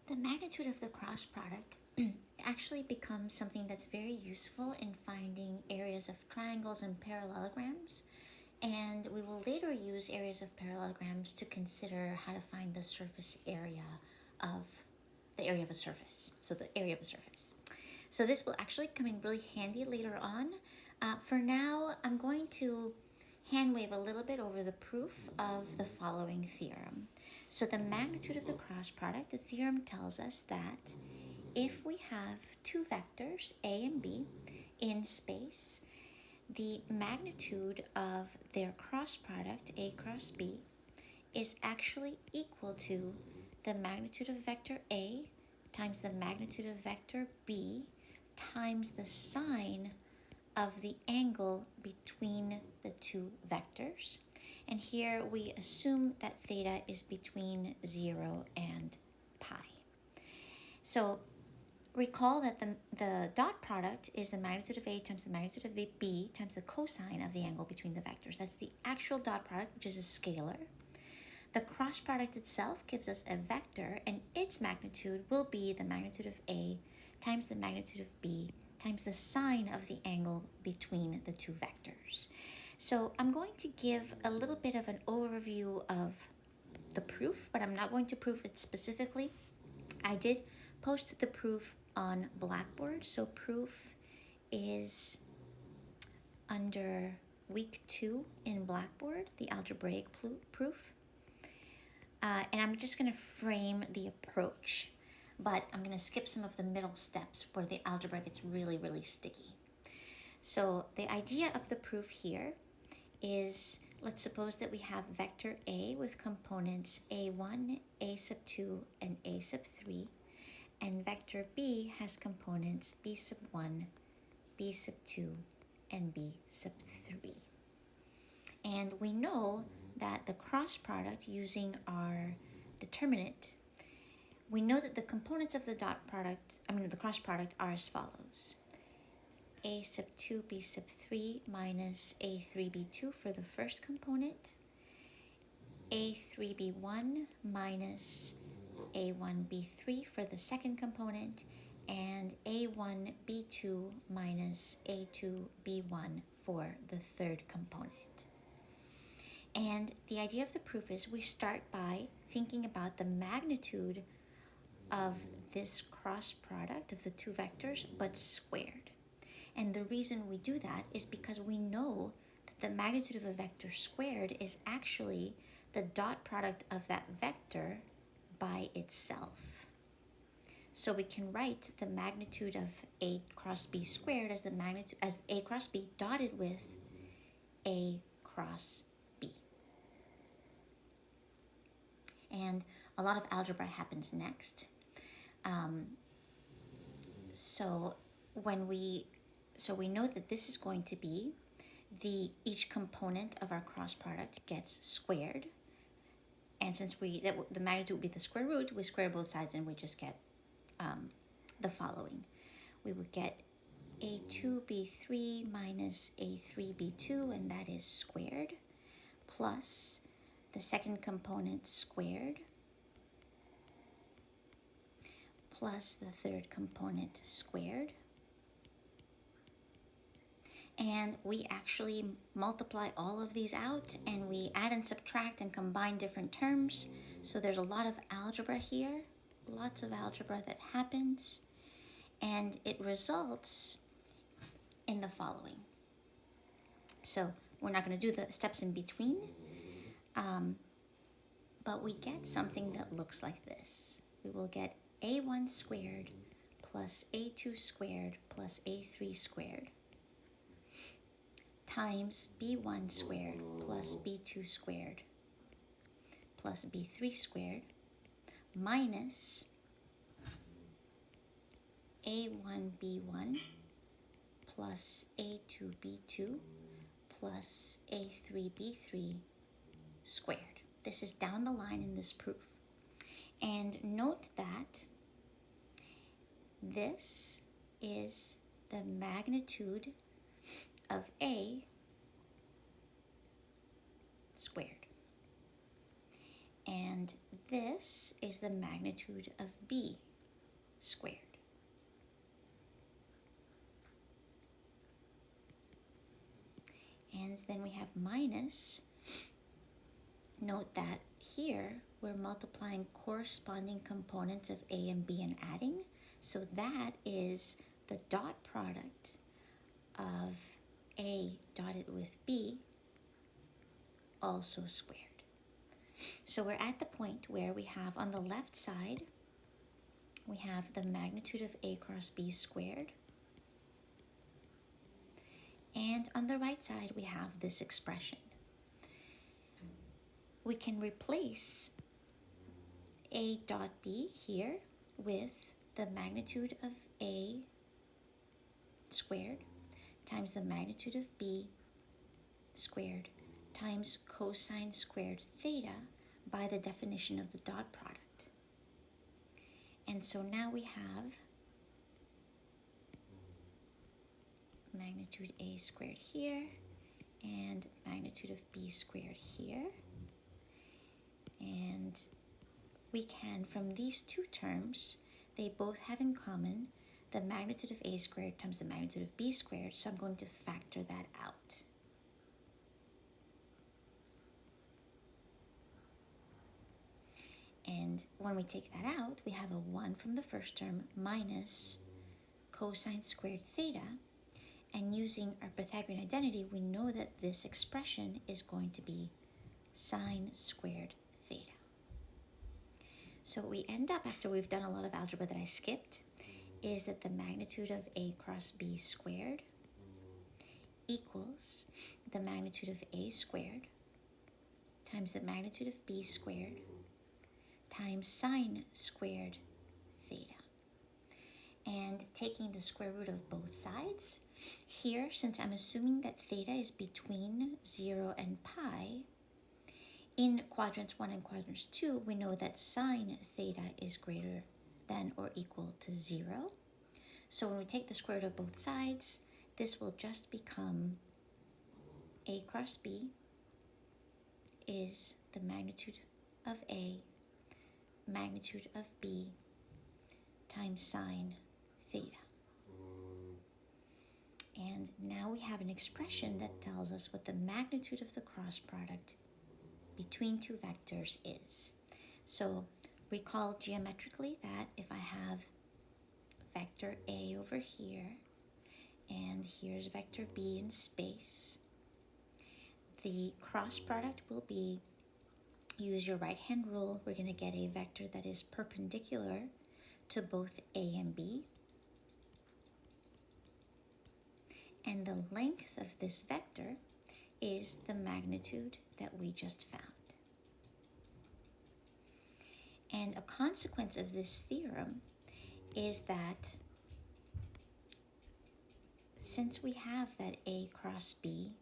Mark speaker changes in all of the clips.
Speaker 1: The magnitude of the cross product actually becomes something that's very useful in finding areas of triangles and parallelograms. And we will later use areas of parallelograms to consider how to find the surface area of the area of a surface. So the area of a surface. So this will actually come in really handy later on. For now, I'm going to hand wave a little bit over the proof of the following theorem. So the magnitude of the cross product, the theorem tells us that if we have two vectors, A and B, in space, the magnitude of their cross product, A cross B, is actually equal to the magnitude of vector A times the magnitude of vector B times the sine of the angle between the two vectors. And here we assume that theta is between 0 and pi. So recall that the dot product is the magnitude of A times the magnitude of B times the cosine of the angle between the vectors. That's the actual dot product, which is a scalar. The cross product itself gives us a vector, and its magnitude will be the magnitude of A times the magnitude of B times the sine of the angle between the two vectors. So I'm going to give a little bit of an overview of the proof, but I'm not going to prove it specifically. I did post the proof on Blackboard, so proof is under week 2 in Blackboard, the algebraic proof. And I'm just going to frame the approach, but I'm going to skip some of the middle steps where the algebra gets really, really sticky. So the idea of the proof here is, let's suppose that we have vector A with components A1, A sub 2, and A sub 3, and vector B has components B sub 1, B sub 2, and B sub 3. And we know that the cross product, using our determinant, we know that the components of the the cross product are as follows. A sub 2 B sub 3 minus A3 B2 for the first component, A3 B1 minus A1 B3 for the second component, and A1 B2 minus A2 B1 for the third component. And the idea of the proof is we start by thinking about the magnitude of this cross product of the two vectors, but squared. And the reason we do that is because we know that the magnitude of a vector squared is actually the dot product of that vector by itself. So we can write the magnitude of A cross B squared as as A cross B dotted with A cross B. And a lot of algebra happens next. So we know that this is going to be each component of our cross product gets squared, and since the magnitude would be the square root, we square both sides and we just get the following. We would get A2b3 minus A3b2, and that is squared, plus the second component squared, plus the third component squared. And we actually multiply all of these out, and we add and subtract and combine different terms. So there's a lot of algebra here, lots of algebra that happens, and it results in the following. So we're not going to do the steps in between, but we get something that looks like this. We will get A1 squared plus A2 squared plus A3 squared times B1 squared plus B2 squared plus B3 squared minus A1B1 plus A2B2 plus A3B3 squared. This is down the line in this proof. And note that this is the magnitude of A squared. And this is the magnitude of b squared. And then we have minus. Note that here we're multiplying corresponding components of a and b and adding. So that is the dot product of a dotted with b, also squared. So we're at the point where we have on the left side, we have the magnitude of a cross b squared. And on the right side, we have this expression. We can replace a dot b here with the magnitude of a squared times the magnitude of b squared times cosine squared theta by the definition of the dot product. And so now we have magnitude a squared here and magnitude of b squared here. And we can, from these two terms, they both have in common the magnitude of a squared times the magnitude of b squared, so I'm going to factor that out. And when we take that out, we have a 1 from the first term minus cosine squared theta. And using our Pythagorean identity, we know that this expression is going to be sine squared theta. So what we end up, after we've done a lot of algebra that I skipped, is that the magnitude of a cross b squared equals the magnitude of a squared times the magnitude of b squared times sine squared theta. And taking the square root of both sides, here, since I'm assuming that theta is between 0 and pi, in quadrants 1 and quadrants 2, we know that sine theta is greater than or equal to 0. So when we take the square root of both sides, this will just become a cross b is the magnitude of a, magnitude of b, times sine theta. And now we have an expression that tells us what the magnitude of the cross product between two vectors is. So recall geometrically that if I have vector A over here, and here's vector B in space, the cross product will be, use your right hand rule, we're going to get a vector that is perpendicular to both A and B. And the length of this vector is the magnitude that we just found. And a consequence of this theorem is that since we have that A cross B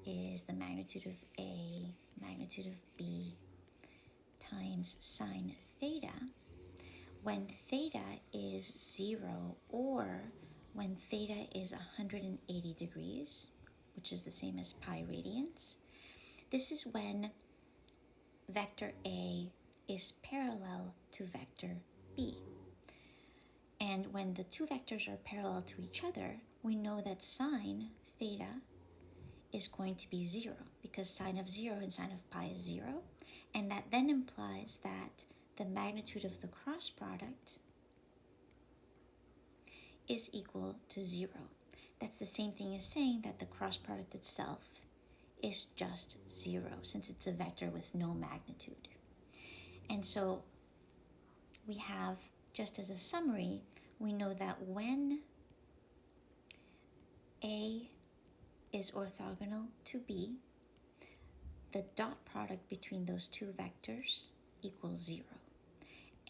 Speaker 1: is the magnitude of A, magnitude of B times sine theta, when theta is 0 or when theta is 180 degrees, which is the same as pi radians, this is when vector A is parallel to vector B. And when the two vectors are parallel to each other, we know that sine theta is going to be 0 because sine of 0 and sine of pi is 0. And that then implies that the magnitude of the cross product is equal to 0. That's the same thing as saying that the cross product itself is just 0 since it's a vector with no magnitude. And so we have, just as a summary, we know that when A is orthogonal to B, the dot product between those two vectors equals 0.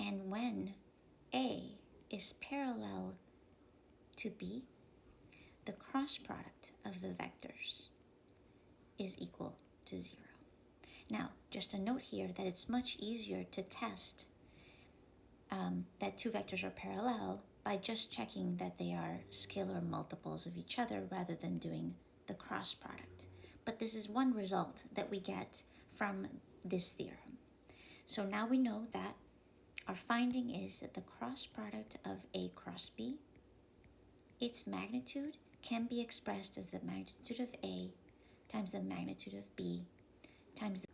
Speaker 1: And when A is parallel to B, the cross product of the vectors is equal to 0. Now, just a note here that it's much easier to test that two vectors are parallel by just checking that they are scalar multiples of each other rather than doing the cross product. But this is one result that we get from this theorem. So now we know that our finding is that the cross product of A cross B, its magnitude can be expressed as the magnitude of A times the magnitude of B times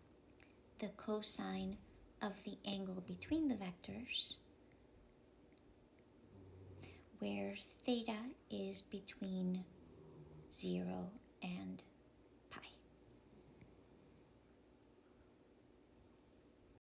Speaker 1: the cosine of the angle between the vectors, where theta is between 0 and